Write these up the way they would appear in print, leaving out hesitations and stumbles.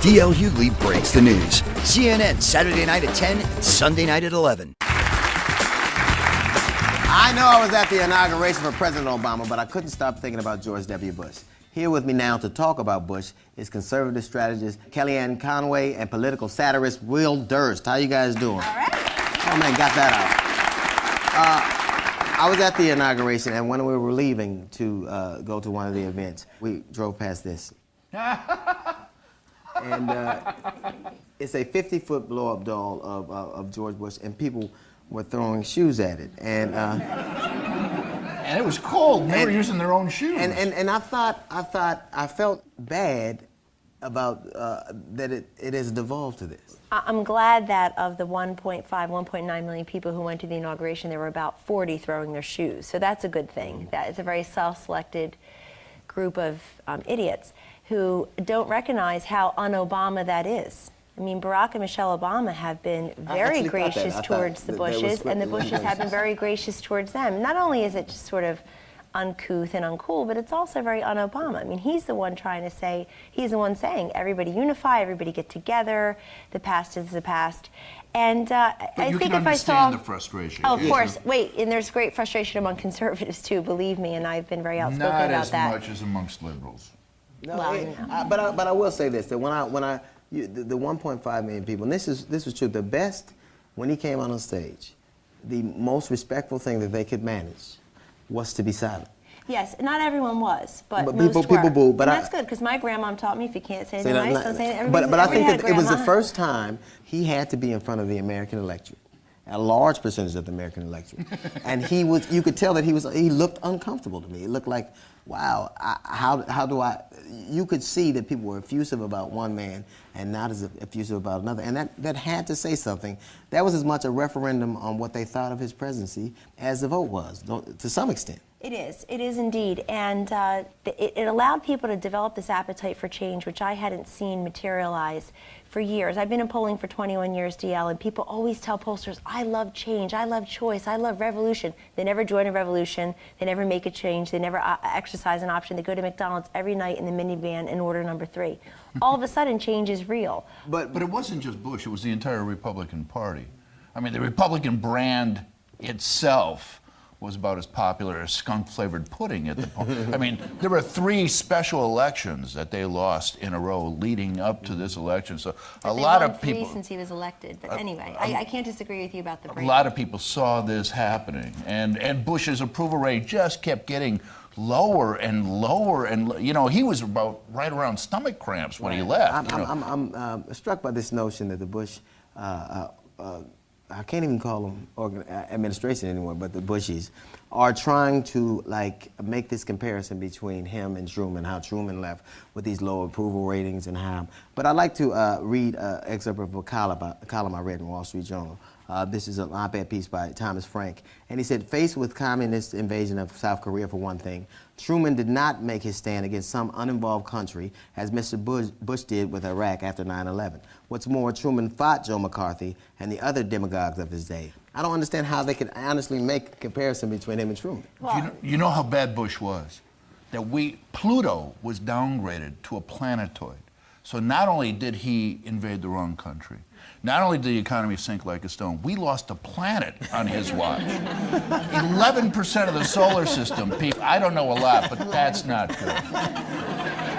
D.L. Hughley breaks the news. CNN, Saturday night at 10, Sunday night at 11. I know I was at the inauguration for President Obama, but I couldn't stop thinking about George W. Bush. Here with me now to talk about Bush is conservative strategist Kellyanne Conway and political satirist Will Durst. How you guys doing? All right. Oh, man, got that out. I was at the inauguration, and when we were leaving to go to one of the events, we drove past this. And it's a 50-foot blow-up doll of George Bush, and people were throwing shoes at it. And it was cold. They were using their own shoes. And I felt bad about that it has devolved to this. I'm glad that of the 1.9 million people who went to the inauguration, there were about 40 throwing their shoes. So that's a good thing. That is a very self-selected group of idiots who don't recognize how un-Obama that is. I mean, Barack and Michelle Obama have been very gracious towards the Bushes, and the Bushes have been very gracious towards them. Not only is it just sort of uncouth and uncool, but it's also very un-Obama. I mean, he's the one saying, everybody unify, everybody get together, the past is the past. And I think if I saw the frustration. Oh, of course. Wait, and there's great frustration among conservatives too, believe me, and I've been very outspoken about that. Not as much as amongst liberals. No, but I will say this, that when the 1.5 million people, and this was true, the best, when he came on stage, the most respectful thing that they could manage was to be silent. Yes, not everyone was, but most people booed. But that's good, because my grandma taught me if you can't say anything nice, don't say anything. But I think that it was the first time he had to be in front of the American electorate, a large percentage of the American electorate, and you could tell that he looked uncomfortable to me. It looked like, wow, how do I? You could see that people were effusive about one man and not as effusive about another, and that had to say something. That was as much a referendum on what they thought of his presidency as the vote was, to some extent. It is indeed, and it allowed people to develop this appetite for change, which I hadn't seen materialize for years. I've been in polling for 21 years, DL, and people always tell pollsters, I love change, I love choice, I love revolution. They never join a revolution, they never make a change, they never exercise an option. They go to McDonald's every night in the minivan and order number 3. All of a sudden, change is real. But it wasn't just Bush, it was the entire Republican Party. I mean, the Republican brand itself was about as popular as skunk-flavored pudding at the point. I mean, there were 3 special elections that they lost in a row leading up to this election. So a lot of people... 3 since he was elected. But anyway, I can't disagree with you about the brand. A lot of people saw this happening, and Bush's approval rate just kept getting lower and lower, and he was about right around stomach cramps when he left. I'm struck by this notion that the Bush... I can't even call them administration anymore, but the Bushies are trying to make this comparison between him and Truman, how Truman left with these low approval ratings and how. But I'd like to read an excerpt of a column I read in Wall Street Journal. This is an op-ed piece by Thomas Frank, and he said, faced with communist invasion of South Korea for one thing, Truman did not make his stand against some uninvolved country as Mr. Bush did with Iraq after 9/11. What's more, Truman fought Joe McCarthy and the other demagogues of his day. I don't understand how they could honestly make a comparison between him and Truman. Well, you know how bad Bush was? That Pluto was downgraded to a planetoid. So not only did he invade the wrong country, not only did the economy sink like a stone, we lost a planet on his watch. 11% of the solar system, people, I don't know a lot, but that's not good.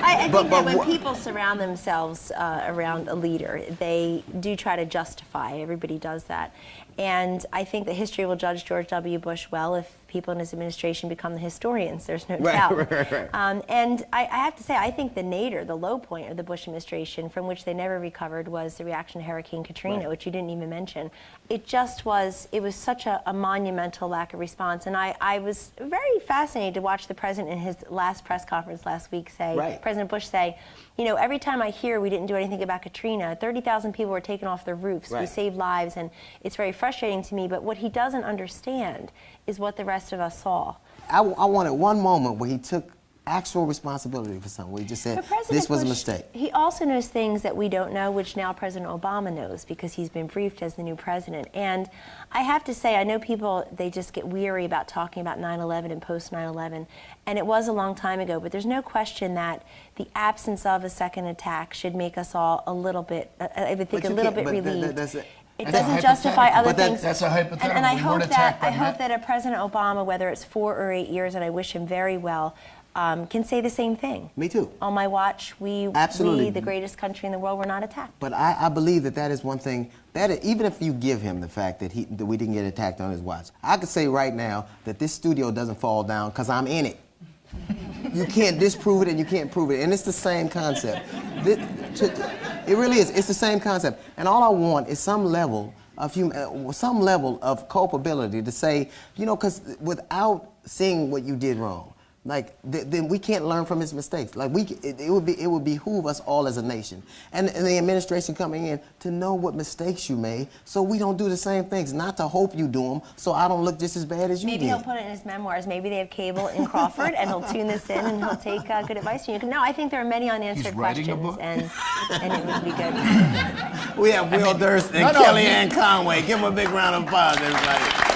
I think that when people surround themselves around a leader, they do try to justify. Everybody does that. And I think that history will judge George W. Bush well if people in his administration become the historians. There's no doubt. Right. And I have to say, I think the nadir, the low point of the Bush administration, from which they never recovered, was the reaction to Hurricane Katrina, which you didn't even mention. It was such a monumental lack of response. And I was very fascinated to watch the president in his last press conference last week say, President Bush say, every time I hear we didn't do anything about Katrina, 30,000 people were taken off their roofs. We saved lives, and it's very frustrating to me. But what he doesn't understand is what the rest of us saw. I wanted one moment where he took actual responsibility for something. We just said But President this was a Bush, mistake. He also knows things that we don't know, which now President Obama knows because he's been briefed as the new president. And I have to say, I know people, they just get weary about talking about 9/11 and post 9/11, and it was a long time ago, but there's no question that the absence of a second attack should make us all a little bit, I would think, a little bit relieved. It doesn't justify other things. That's a hypothetical. And I We hope weren't attacked by that a President Obama, whether it's 4 or 8 years, and I wish him very well, can say the same thing. Me too. On my watch, we, the greatest country in the world, were not attacked. But I believe that is one thing, that even if you give him the fact that we didn't get attacked on his watch, I could say right now that this studio doesn't fall down because I'm in it. You can't disprove it and you can't prove it. And it's the same concept. It really is. It's the same concept. And all I want is some level of culpability to say, you know, because without seeing what you did wrong, like then we can't learn from his mistakes. Like it would behoove us all as a nation and the administration coming in to know what mistakes you made, so we don't do the same things. Not to hope you do them, so I don't look just as bad as you did. Maybe he'll put it in his memoirs. Maybe they have cable in Crawford, and he'll tune this in and he'll take good advice from you. No, I think there are many unanswered questions, and it would be good. We have Will Durst and Kellyanne Conway. Give them a big round of applause, everybody.